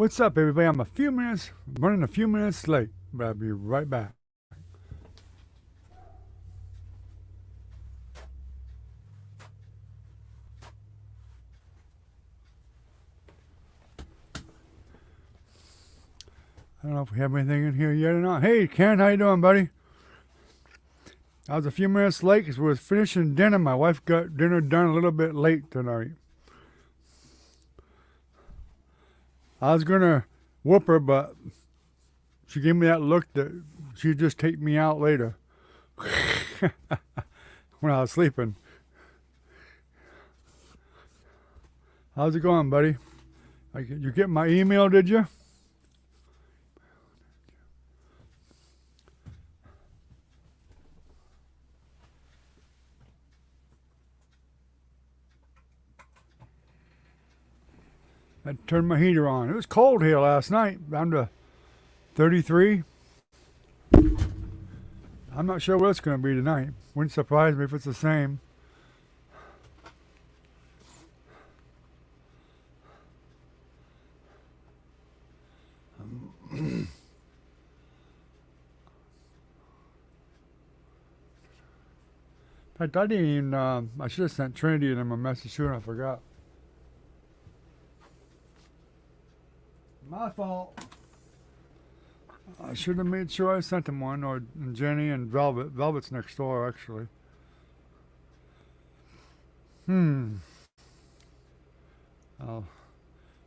What's up, everybody? I'm running a few minutes late, but I'll be right back. I don't know if we have anything in here yet or not. Hey, Ken, how you doing, buddy? I was a few minutes late because we were finishing dinner. My wife got dinner done a little bit late tonight. I was gonna whoop her, but she gave me that look that she'd just take me out later when I was sleeping. How's it going, buddy? You get my email, did you? I turned my heater on. It was cold here last night, down to 33. I'm not sure what it's going to be tonight. Wouldn't surprise me if it's the same. In fact, I didn't even, I should have sent Trinity in my message too, and I forgot. My fault. I should have made sure I sent him one, or Jenny and Velvet. Velvet's next door, actually. I'll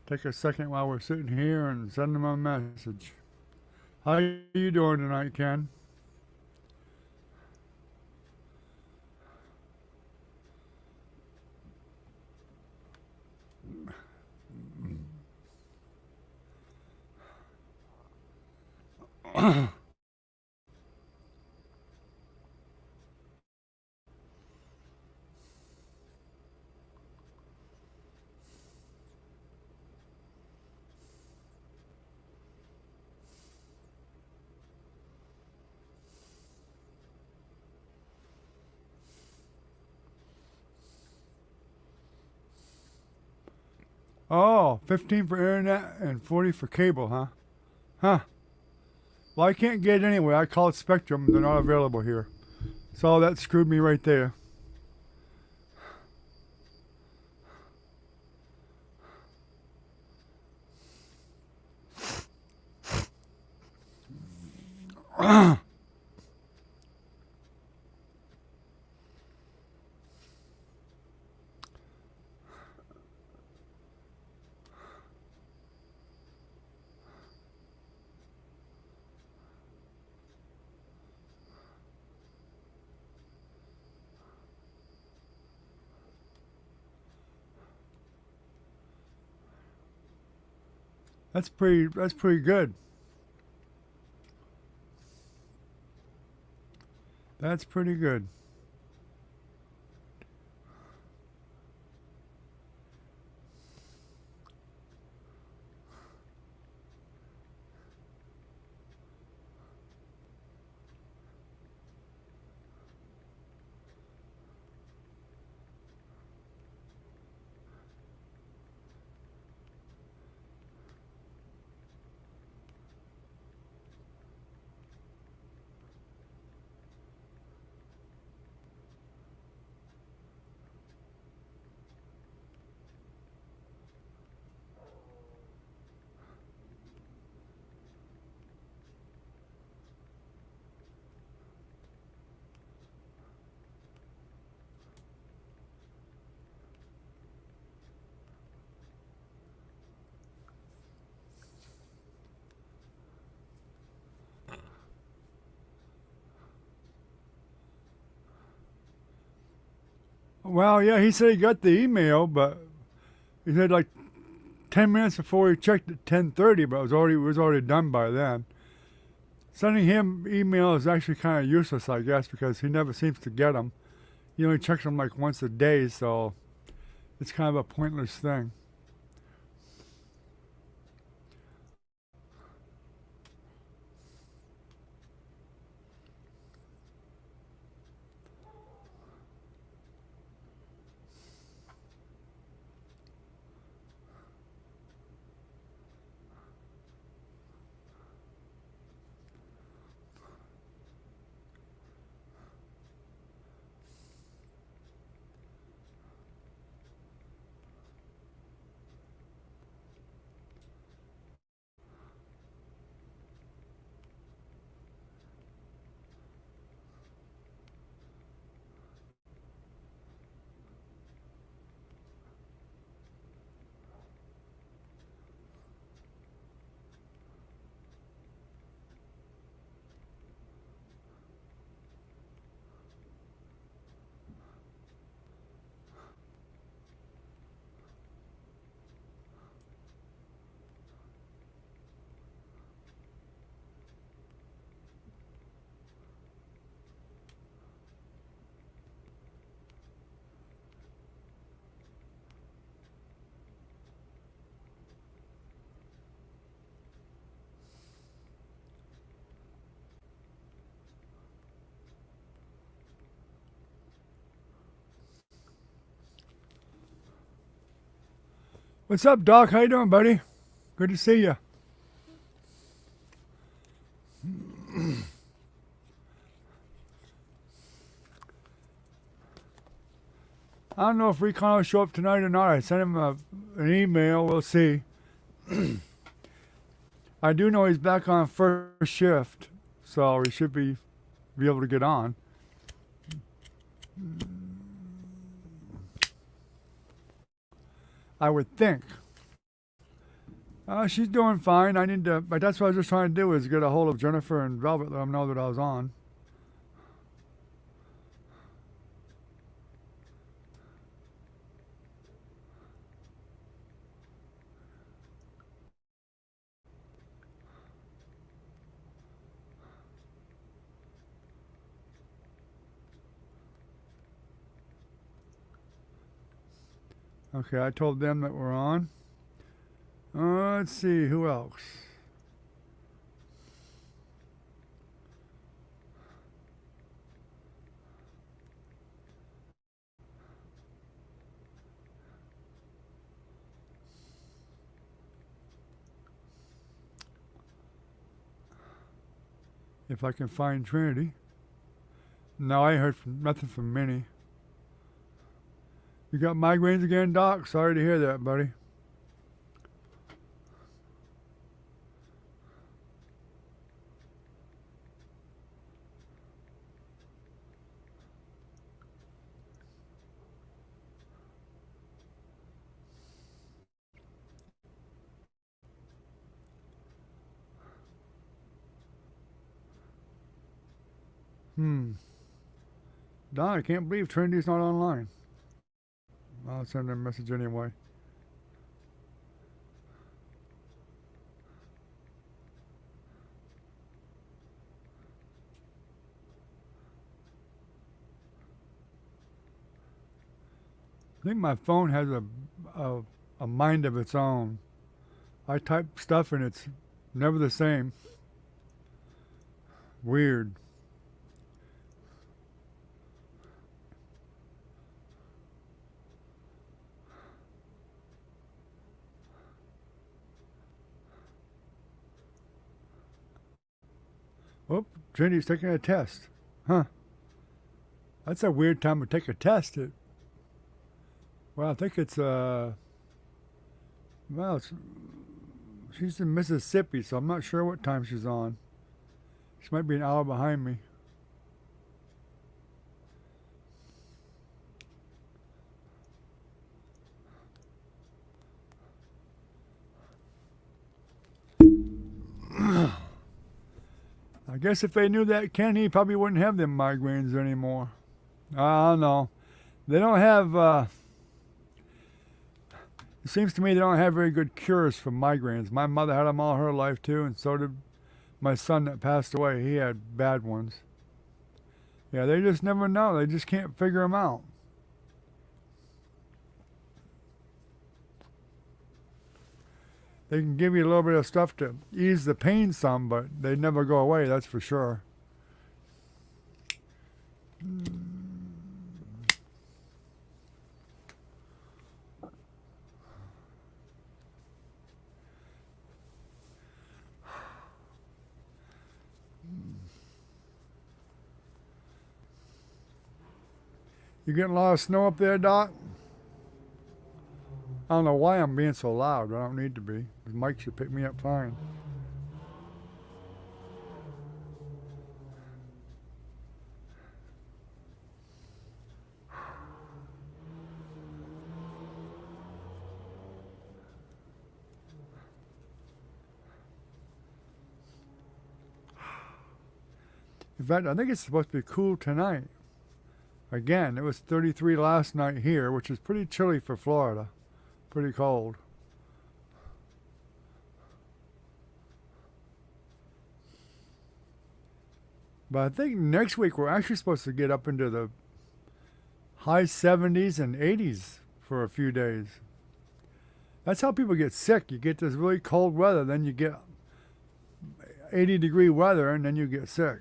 take a second while we're sitting here and send him a message. How you doing tonight, Ken? Oh, 15 for internet and 40 for cable, huh? Huh. Well, I can't get it anyway. I called Spectrum. They're not available here. So that screwed me right there. That's pretty good. That's pretty good. Well, yeah, he said he got the email, but he said like 10 minutes before he checked at 10:30, but it was already done by then. Sending him email is actually kind of useless, I guess, because he never seems to get them. He only checks them like once a day, so it's kind of a pointless thing. What's up, Doc? How you doing, buddy? Good to see you. I don't know if Recon will show up tonight or not. I sent him an email. We'll see. I do know he's back on first shift, so he should be able to get on. I would think. She's doing fine. I need to, but that's what I was just trying to do is get a hold of Jennifer and Velvet, let them know that I was on. Okay, I told them that we're on. Let's see, who else? If I can find Trinity. No, I heard nothing from Minnie. You got migraines again, Doc? Sorry to hear that, buddy. Don, I can't believe Trinity's not online. I'll send her a message anyway. I think my phone has a mind of its own. I type stuff and it's never the same. Weird. Oh, Trinity's taking a test. Huh. That's a weird time to take a test. Well, I think it's, she's in Mississippi, so I'm not sure what time she's on. She might be an hour behind me. I guess if they knew that Ken, he probably wouldn't have them migraines anymore. I don't know. They don't have, it seems to me they don't have very good cures for migraines. My mother had them all her life too, and so did my son that passed away. He had bad ones. Yeah, they just never know. They just can't figure them out. They can give you a little bit of stuff to ease the pain some, but they never go away, that's for sure. You getting a lot of snow up there, Doc? I don't know why I'm being so loud. I don't need to be. The mic should pick me up fine. In fact, I think it's supposed to be cool tonight. Again, it was 33 last night here, which is pretty chilly for Florida. Pretty cold. But I think next week we're actually supposed to get up into the high 70s and 80s for a few days. That's how people get sick. You get this really cold weather, then you get 80-degree weather, and then you get sick.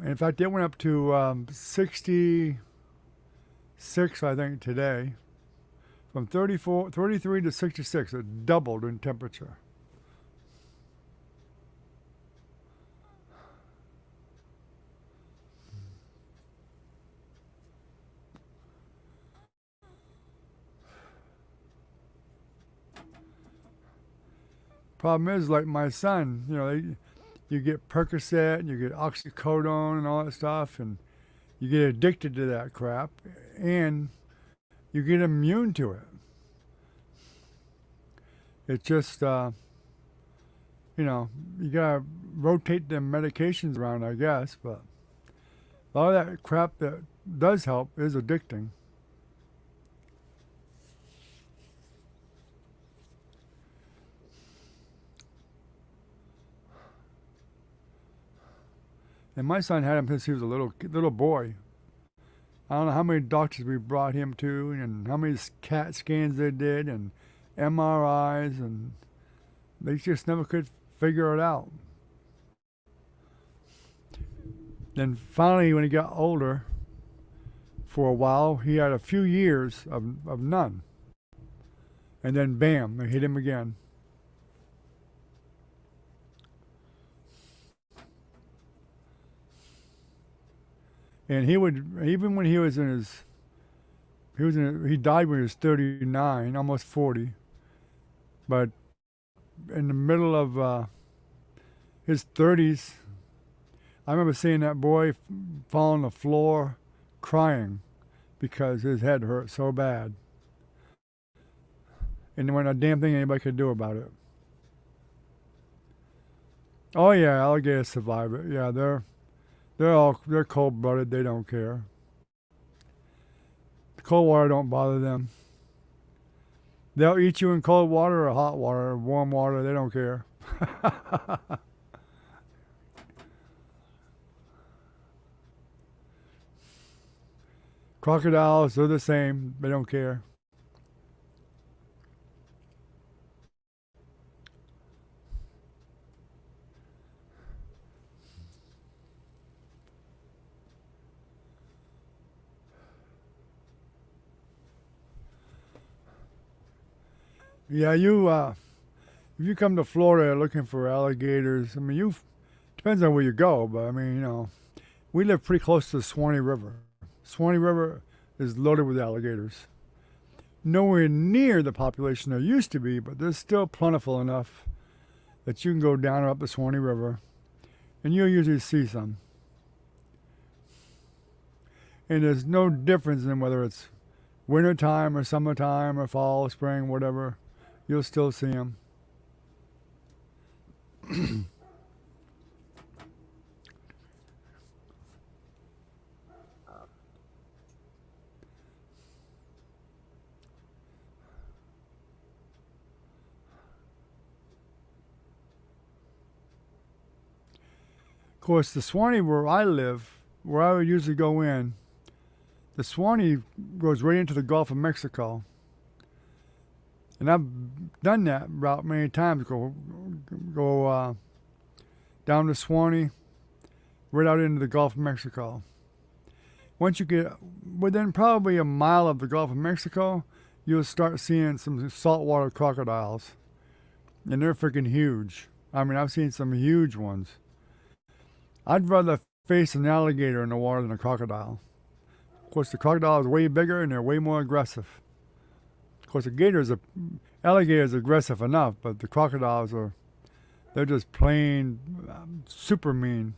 In fact, it went up to 66, I think, today. From 33 to 66. It doubled in temperature. Problem is, like my son, you get Percocet and you get oxycodone and all that stuff, and you get addicted to that crap, and you get immune to it. It's just, you gotta rotate them medications around, I guess, but a lot of that crap that does help is addicting. And my son had him since he was a little boy. I don't know how many doctors we brought him to, and how many CAT scans they did, and MRIs, and they just never could figure it out. Then finally, when he got older, for a while, he had a few years of none. And then bam, they hit him again. And he would, even when he was in his, he died when he was 39, almost 40. But in the middle of his 30s, I remember seeing that boy fall on the floor crying because his head hurt so bad. And there wasn't a damn thing anybody could do about it. Oh yeah, alligators survive it. Yeah, they're cold-blooded. They don't care. The cold water don't bother them. They'll eat you in cold water or hot water or warm water. They don't care. Crocodiles, they're the same. They don't care. Yeah, if you come to Florida looking for alligators, I mean, depends on where you go, but I mean, we live pretty close to the Swanee River. Swanee River is loaded with alligators. Nowhere near the population there used to be, but there's still plentiful enough that you can go down or up the Swanee River, and you'll usually see some. And there's no difference in whether it's wintertime or summertime or fall, spring, whatever. You'll still see them. Of course, the Swanee where I live, where I would usually go in, the Swanee goes right into the Gulf of Mexico. And I've done that route many times. Go down the Swanee, right out into the Gulf of Mexico. Once you get within probably a mile of the Gulf of Mexico, you'll start seeing some saltwater crocodiles. And they're freaking huge. I mean, I've seen some huge ones. I'd rather face an alligator in the water than a crocodile. Of course, the crocodile is way bigger and they're way more aggressive. Of course, alligator is aggressive enough, but the crocodiles they're just plain super mean.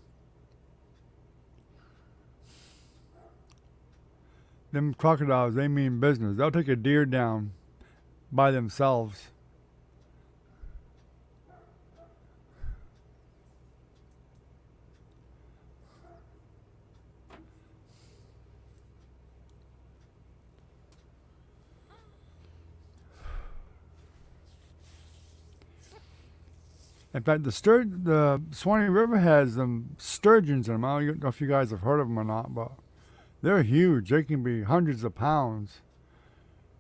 Them crocodiles, they mean business. They'll take a deer down by themselves. In fact, the Swanee River has sturgeons in them. I don't know if you guys have heard of them or not, but they're huge. They can be hundreds of pounds.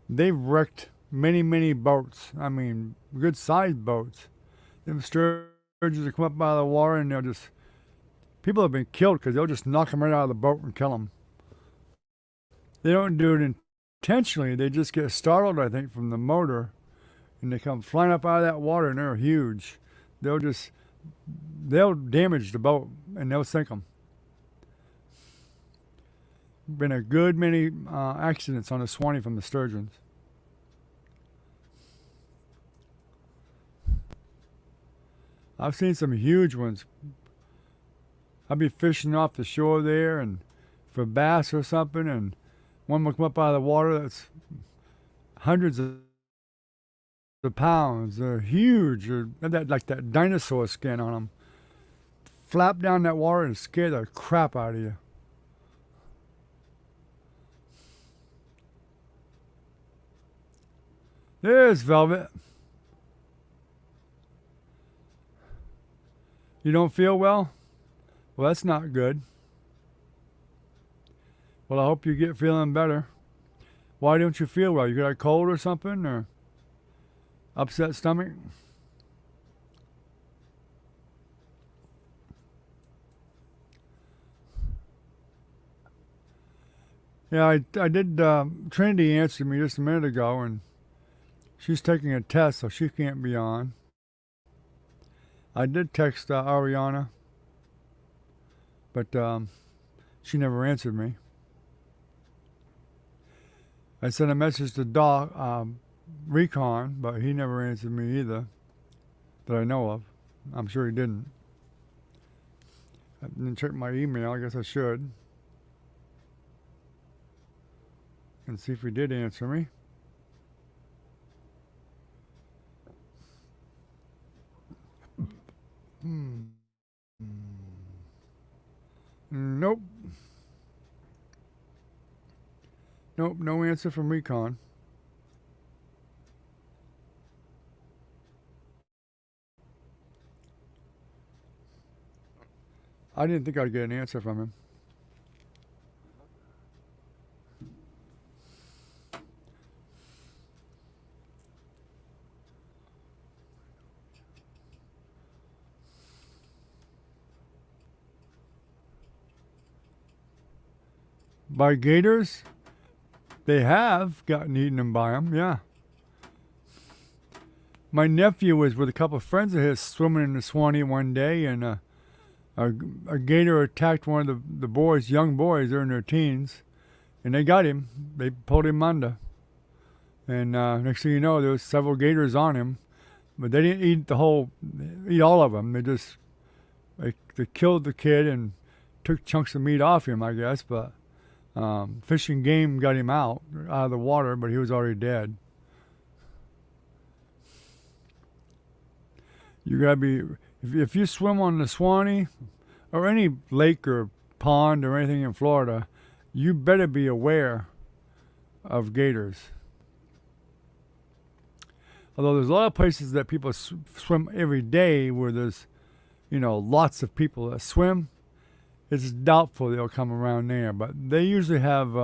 They've wrecked many, many boats. I mean, good-sized boats. Them sturgeons will come up out of the water and they'll just People have been killed because they'll just knock them right out of the boat and kill them. They don't do it intentionally. They just get startled, I think, from the motor, and they come flying up out of that water, and they're huge. They'll damage the boat, and they'll sink them. Been a good many accidents on the Swanee from the sturgeons. I've seen some huge ones. I'll be fishing off the shore there and for bass or something, and one will come up out of the water that's hundreds of pounds. They're huge. They're like that dinosaur skin on them. Flap down that water and scare the crap out of you. There's Velvet. You don't feel well? Well, that's not good. Well, I hope you get feeling better. Why don't you feel well? You got a cold or something, or upset stomach? Yeah, I did. Trinity answered me just a minute ago, and she's taking a test, so she can't be on. I did text Ariana, but she never answered me. I sent a message to Doc, Recon, but he never answered me either, that I know of. I'm sure he didn't. I didn't check my email. I guess I should. And see if he did answer me. Nope. Nope, no answer from Recon. I didn't think I'd get an answer from him. By gators? They have gotten eaten by them, yeah. My nephew was with a couple of friends of his swimming in the Swanee one day, and a gator attacked one of the boys, young boys, they're in their teens, and they got him. They pulled him under. And next thing you know, there was several gators on him, but they didn't eat all of them. They killed the kid and took chunks of meat off him, I guess, but Fish and Game got him out of the water, but he was already dead. You gotta be, if you swim on the Swanee or any lake or pond or anything in Florida, you better be aware of gators. Although there's a lot of places that people swim every day where there's, lots of people that swim. It's doubtful they'll come around there, but they usually have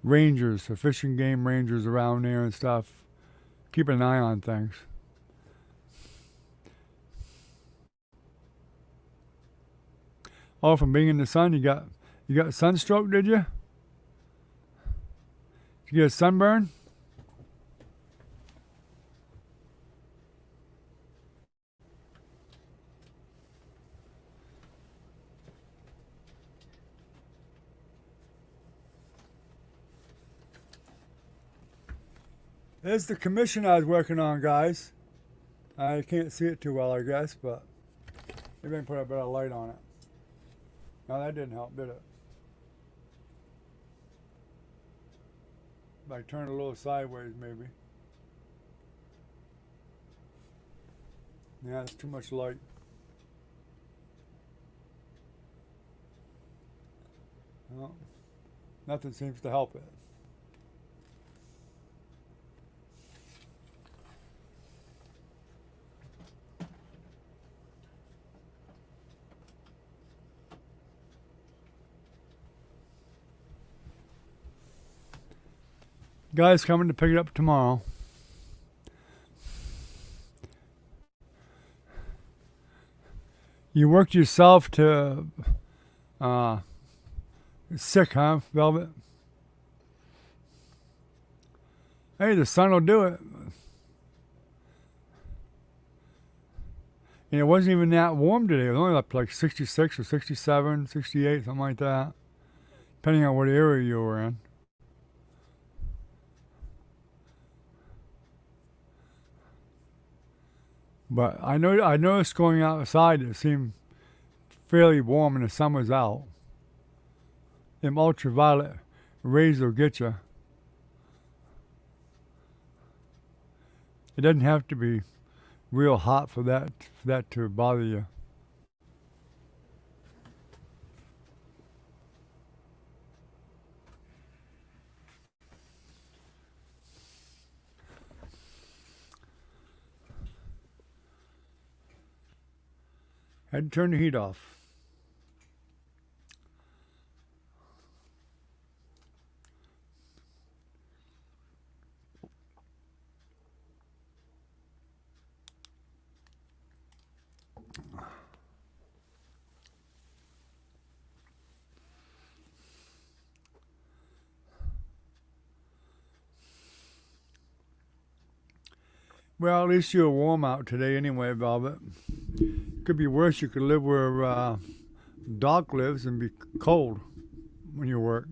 rangers or Fish and Game rangers around there and stuff. Keep an eye on things. Oh, from being in the sun, you got sunstroke, did you? Did you get a sunburn? There's the commission I was working on, guys. I can't see it too well, I guess, but maybe I can put a better light on it. No, that didn't help, did it? Like turn it a little sideways, maybe. Yeah, it's too much light. Well, nothing seems to help it. Guy's coming to pick it up tomorrow. You worked yourself to uh, sick, huh, Velvet? Hey, the sun will do it. And it wasn't even that warm today. It was only up like 66 or 67, 68, something like that, depending on what area you were in. But I noticed going outside it seemed fairly warm and the sun was out. Them ultraviolet rays will get you. It doesn't have to be real hot for that to bother you. Had to turn the heat off. Well, at least you're warm out today anyway, Velvet. Could be worse. You could live where Doc lives and be cold when you work.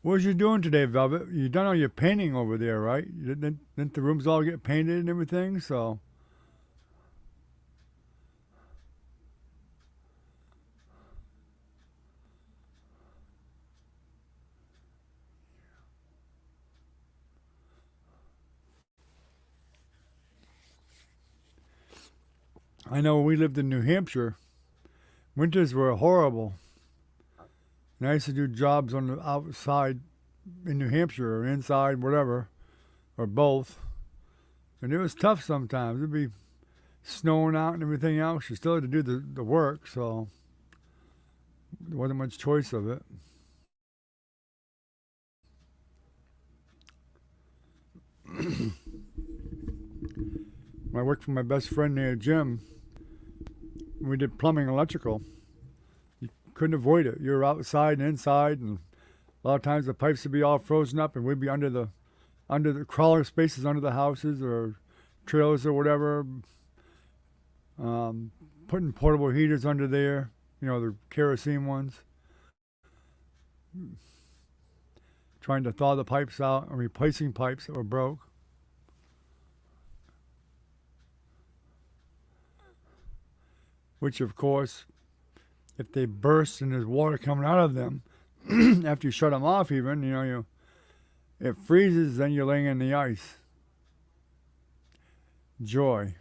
What was you doing today, Velvet? You done all your painting over there, right? Didn't the rooms all get painted and everything? So I know when we lived in New Hampshire, winters were horrible. And I used to do jobs on the outside in New Hampshire or inside, whatever, or both. And it was tough sometimes. It'd be snowing out and everything else. You still had to do the work, so there wasn't much choice of it. When I worked for my best friend near Jim, we did plumbing and electrical. You couldn't avoid it. You were outside and inside, and a lot of times the pipes would be all frozen up, and we'd be under the crawler spaces under the houses or trailers or whatever, putting portable heaters under there, the kerosene ones, trying to thaw the pipes out and replacing pipes that were broke. Which, of course, if they burst and there's water coming out of them, after you shut them off, even, it freezes, then you're laying in the ice. Joy.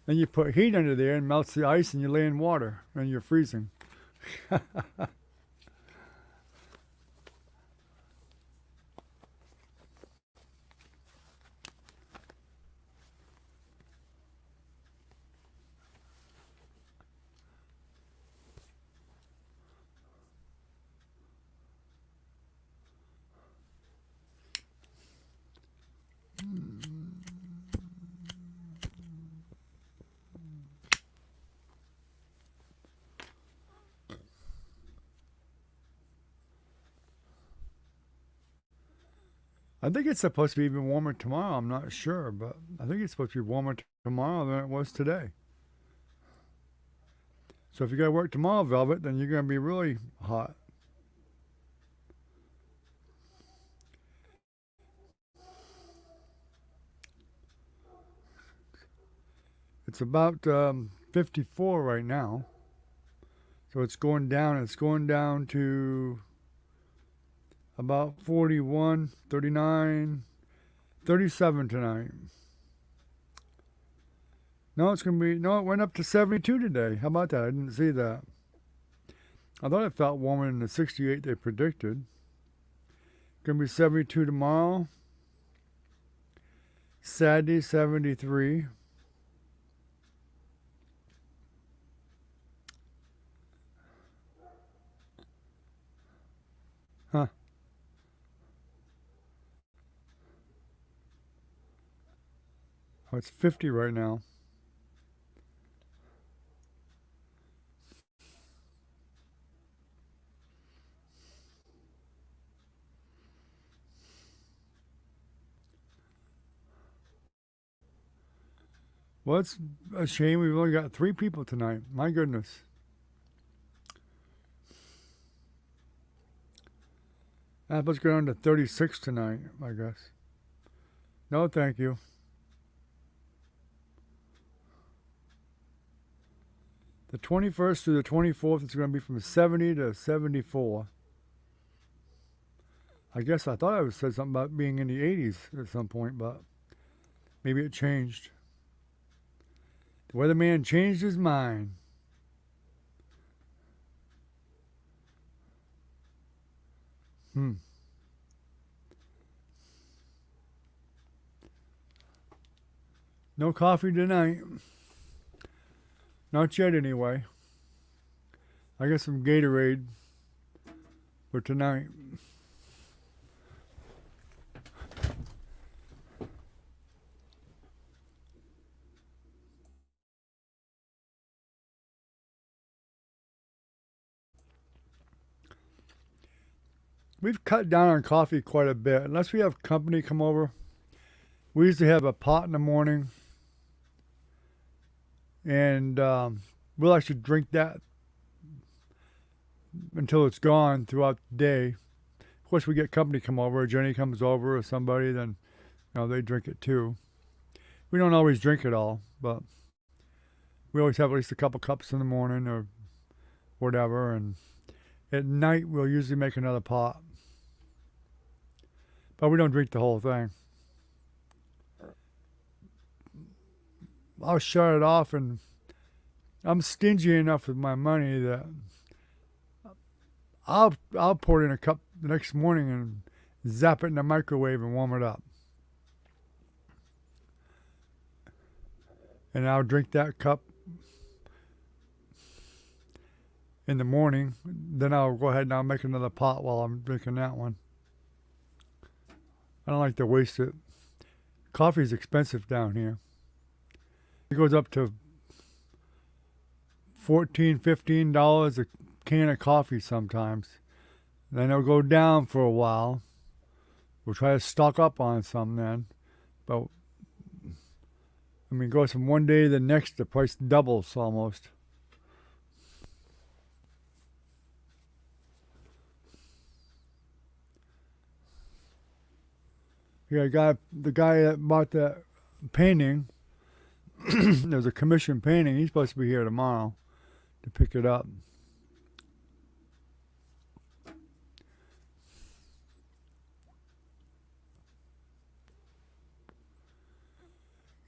Then you put heat under there and melts the ice, and you lay in water, and you're freezing. I think it's supposed to be even warmer tomorrow. I'm not sure, but I think it's supposed to be warmer tomorrow than it was today. So if you got to work tomorrow, Velvet, then you're going to be really hot. It's about 54 right now. So it's going down. It's going down to about 41, 39, 37 tonight. No, it went up to 72 today. How about that? I didn't see that. I thought it felt warmer than the 68 they predicted. Going to be 72 tomorrow. Saturday, 73. It's 50 right now. Well, it's a shame we've only got 3 people tonight. My goodness. I'm supposed to go down to 36 tonight, I guess. No, thank you. The 21st through the 24th is going to be from 70 to 74. I guess I thought I would said something about being in the 80s at some point, but maybe it changed. The weatherman changed his mind. No coffee tonight. Not yet, anyway. I got some Gatorade for tonight. We've cut down on coffee quite a bit. Unless we have company come over, we usually have a pot in the morning, and we'll actually drink that until it's gone throughout the day. Of course, we get company come over. Jenny comes over or somebody, then they drink it too. We don't always drink it all, but we always have at least a couple cups in the morning or whatever, and at night we'll usually make another pot. But we don't drink the whole thing. I'll shut it off, and I'm stingy enough with my money that I'll pour it in a cup the next morning and zap it in the microwave and warm it up. And I'll drink that cup in the morning. Then I'll go ahead and I'll make another pot while I'm drinking that one. I don't like to waste it. Coffee's expensive down here. It goes up to $14, $15 a can of coffee sometimes. Then it'll go down for a while. We'll try to stock up on some then. But, it goes from one day to the next, the price doubles almost. Yeah, the guy that bought that painting, there's a commission painting. He's supposed to be here tomorrow to pick it up.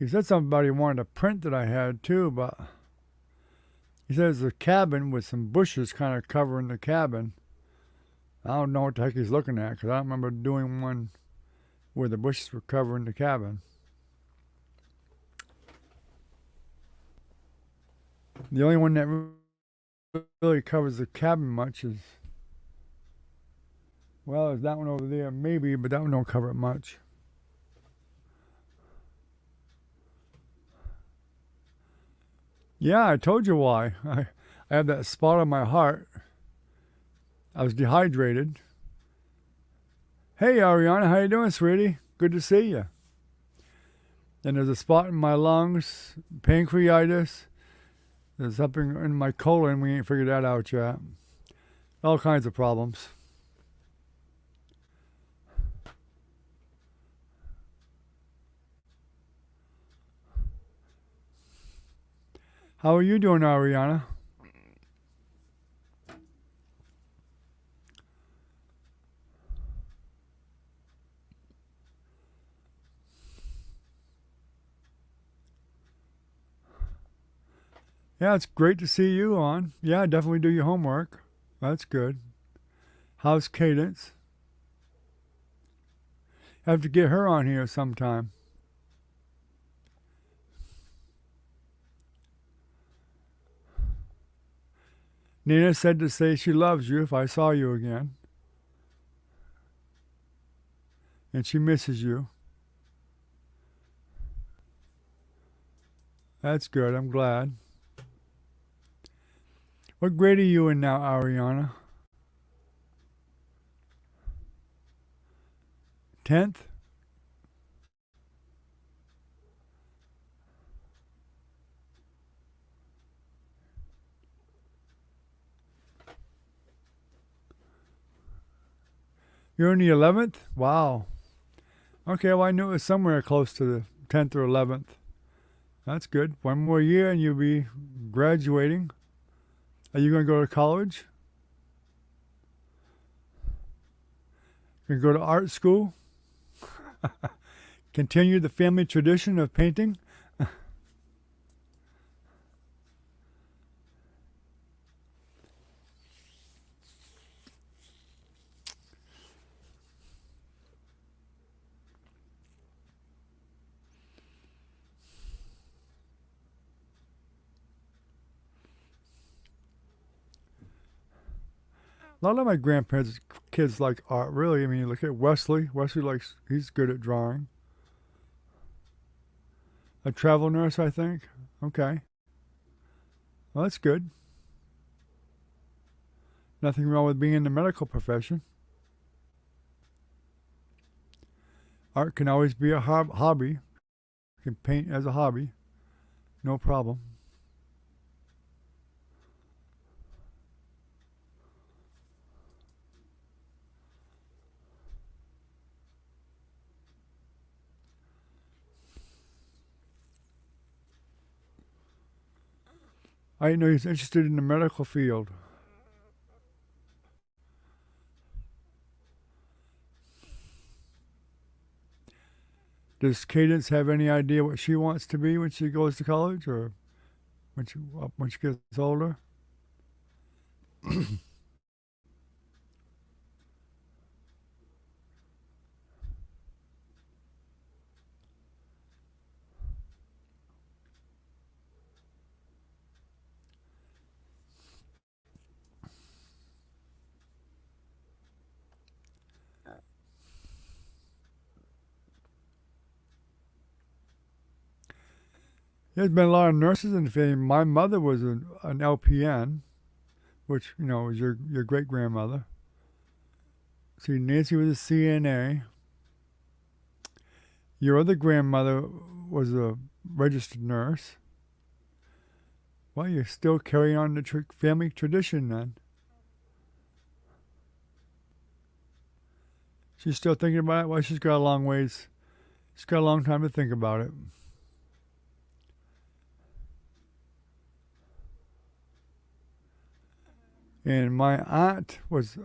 He said something about he wanted a print that I had too, but he says there's a cabin with some bushes kind of covering the cabin. I don't know what the heck he's looking at because I don't remember doing one where the bushes were covering the cabin. The only one that really covers the cabin much is that one over there, maybe, but that one don't cover it much. Yeah, I told you why. I have that spot on my heart. I was dehydrated. Hey, Ariana, how you doing, sweetie? Good to see you. And there's a spot in my lungs, pancreatitis. There's something in my colon. We ain't figured that out yet. All kinds of problems. How are you doing, Ariana? Yeah, it's great to see you on. Yeah, definitely do your homework. That's good. How's Cadence? Have to get her on here sometime. Nina said to say she loves you if I saw you again. And she misses you. That's good. I'm glad. What grade are you in now, Ariana? 10th? You're in the 11th? Wow. Okay, well, I knew it was somewhere close to the 10th or 11th. That's good. One more year and you'll be graduating. Are you going to go to college? You going to go to art school? Continue the family tradition of painting? A lot of my grandparents' kids like art, really. I mean, you look at Wesley. Wesley likes, he's good at drawing. A travel nurse, I think. Okay. Well, that's good. Nothing wrong with being in the medical profession. Art can always be a hobby. You can paint as a hobby. No problem. I didn't know he's interested in the medical field. Does Cadence have any idea what she wants to be when she goes to college or when she gets older? There's been a lot of nurses in the family. My mother was an LPN, which was your great grandmother. See, Nancy was a CNA. Your other grandmother was a registered nurse. Well, you're still carrying on the family tradition then. She's still thinking about it. Well, she's got a long ways. She's got a long time to think about it. And my aunt was,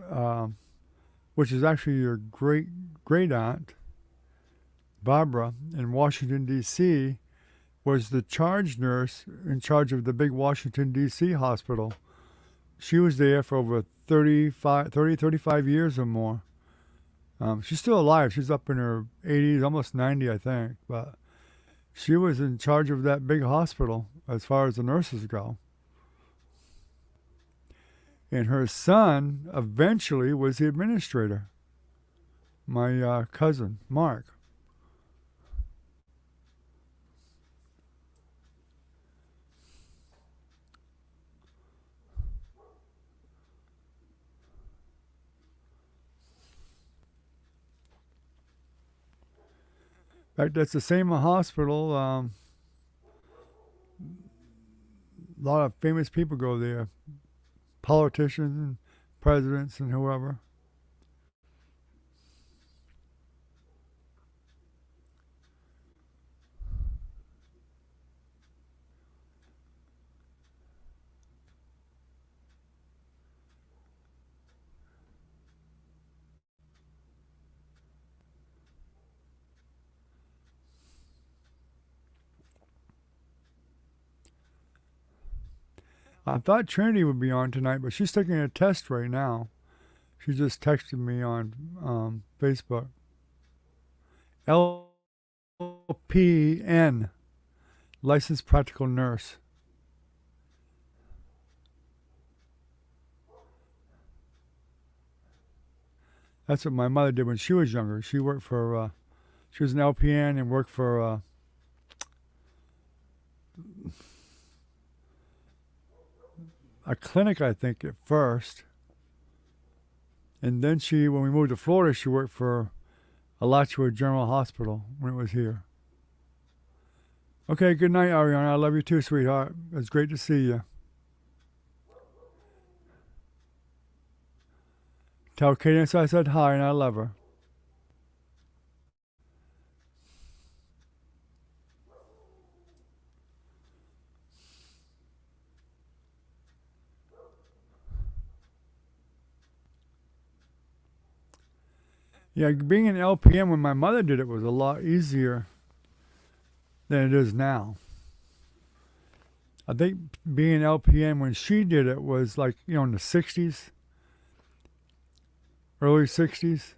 which is actually your great great aunt, Barbara, in Washington, D.C., was the charge nurse in charge of the big Washington, D.C. hospital. She was there for over 35 years or more. She's still alive. She's up in her 80s, almost 90, I think. But she was in charge of that big hospital as far as the nurses go. And her son eventually was the administrator, my cousin, Mark. In fact, that's the same hospital. A lot of famous people go there, politicians and presidents and whoever. I thought Trinity would be on tonight, but she's taking a test right now. She just texted me on Facebook. LPN, licensed practical nurse. That's what my mother did when she was younger. She worked for, she was an LPN and worked for a clinic, I think, at first. And then when we moved to Florida, she worked for Alachua General Hospital when it was here. Okay, good night, Ariana. I love you too, sweetheart. It's great to see you. Tell Cadence I said hi and I love her. Yeah, being an LPN when my mother did it was a lot easier than it is now. I think being an LPN when she did it was like, in the 60s, early 60s.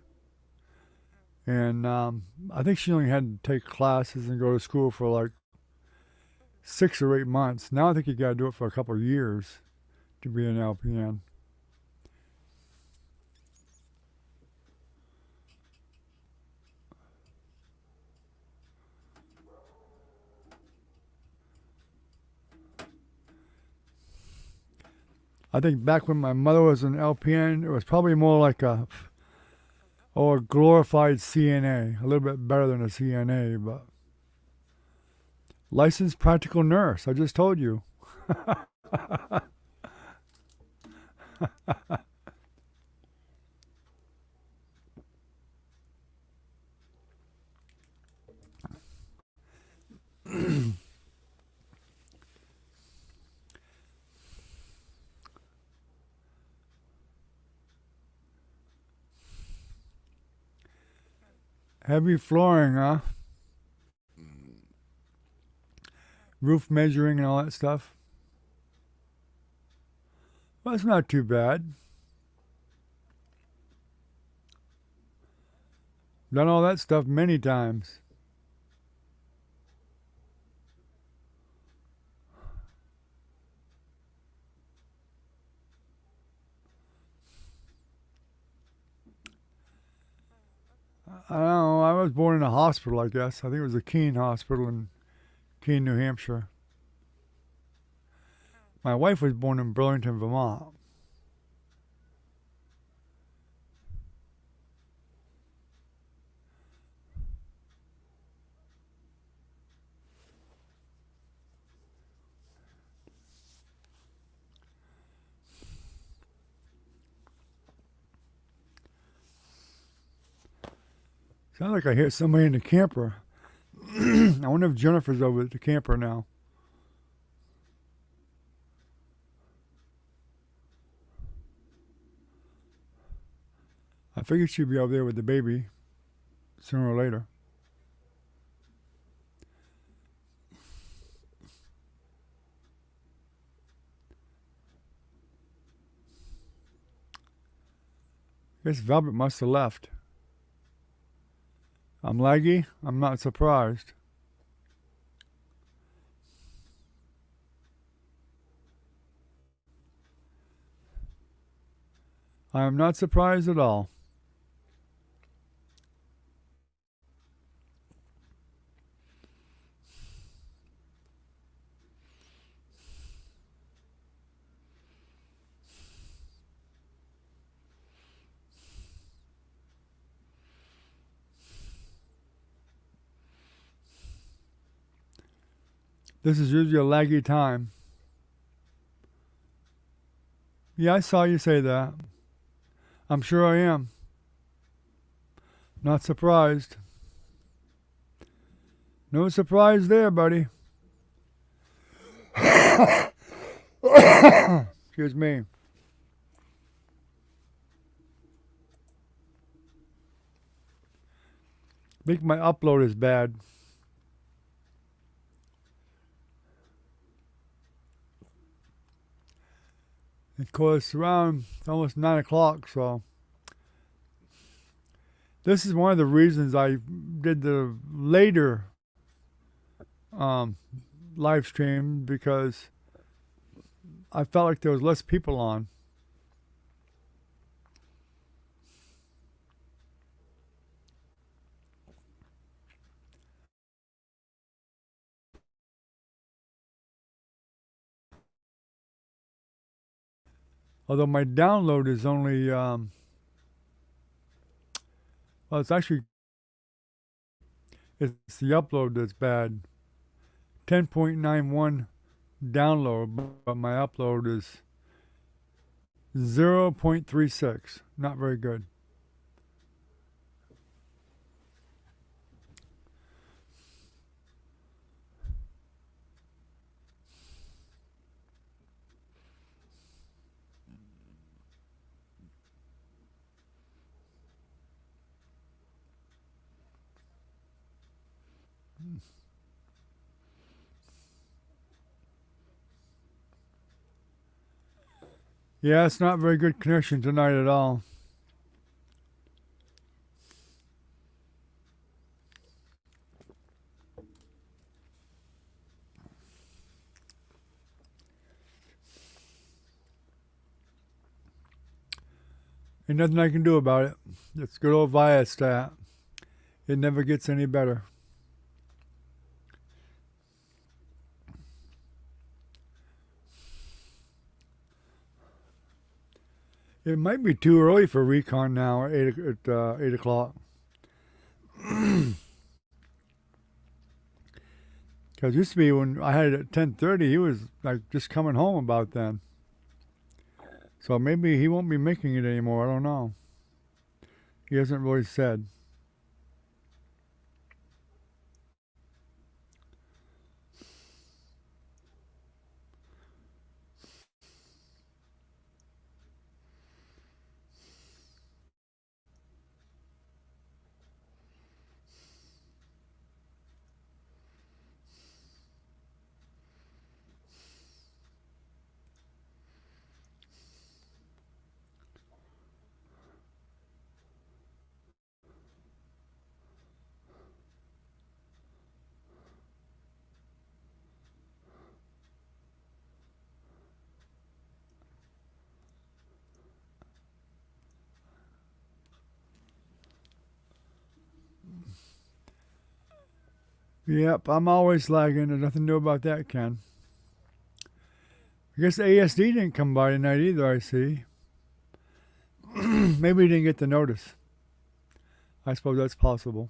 And I think she only had to take classes and go to school for like 6 or 8 months. Now I think you got to do it for a couple of years to be an LPN. I think back when my mother was an LPN, it was probably more like a glorified CNA, a little bit better than a CNA, but licensed practical nurse. I just told you. Heavy flooring, huh? Roof measuring and all that stuff. Well, it's not too bad. Done all that stuff many times. I don't know. I was born in a hospital, I guess. I think it was the Keene Hospital in Keene, New Hampshire. My wife was born in Burlington, Vermont. Sounds like I hear somebody in the camper. I wonder if Jennifer's over at the camper now. I figured she'd be over there with the baby sooner or later. Guess Velvet must have left. I'm laggy. I'm not surprised. I am not surprised at all. This is usually a laggy time. Yeah, I saw you say that. I'm sure I am. Not surprised. No surprise there, buddy. Excuse me. I think my upload is bad. Of course, around almost 9 o'clock, so this is one of the reasons I did the later um, live stream because I felt like there was less people on. Although my download is only, well, it's the upload that's bad. 10.91 download, but my upload is 0.36. Not very good. Yeah, it's not very good connection tonight at all. Ain't nothing I can do about it. It's good old Viastat. It never gets any better. It might be too early for recon now at 8 o'clock. Because it used to be when I had it at 10:30, he was like just coming home about then. So maybe he won't be making it anymore. I don't know. He hasn't really said. Yep, I'm always lagging. There's nothing new about that, Ken. I guess ASD didn't come by tonight either, I see. Maybe he didn't get the notice. I suppose that's possible.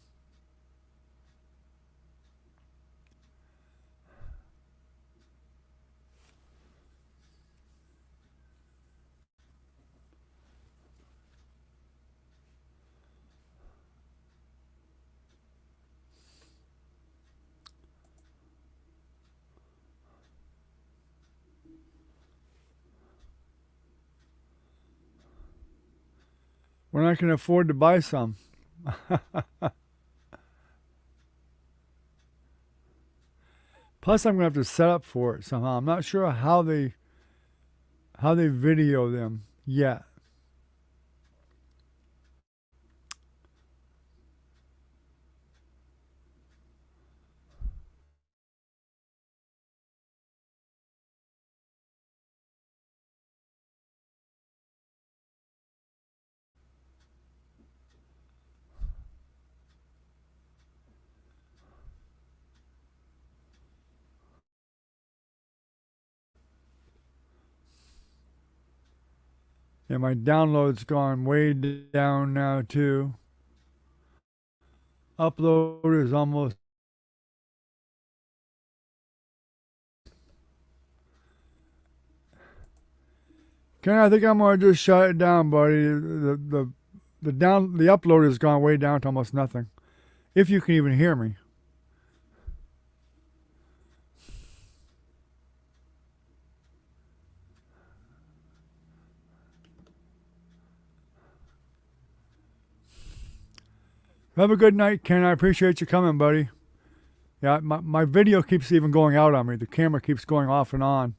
When I can afford to buy some. Plus, I'm gonna have to set up for it somehow. I'm not sure how they video them yet. And my download's gone way down now too. Upload is almost. Ken, I think I'm gonna just shut it down, buddy. The upload has gone way down to almost nothing. If you can even hear me. Have a good night, Ken. I appreciate you coming, buddy. Yeah, my video keeps even going out on me. The camera keeps going off and on.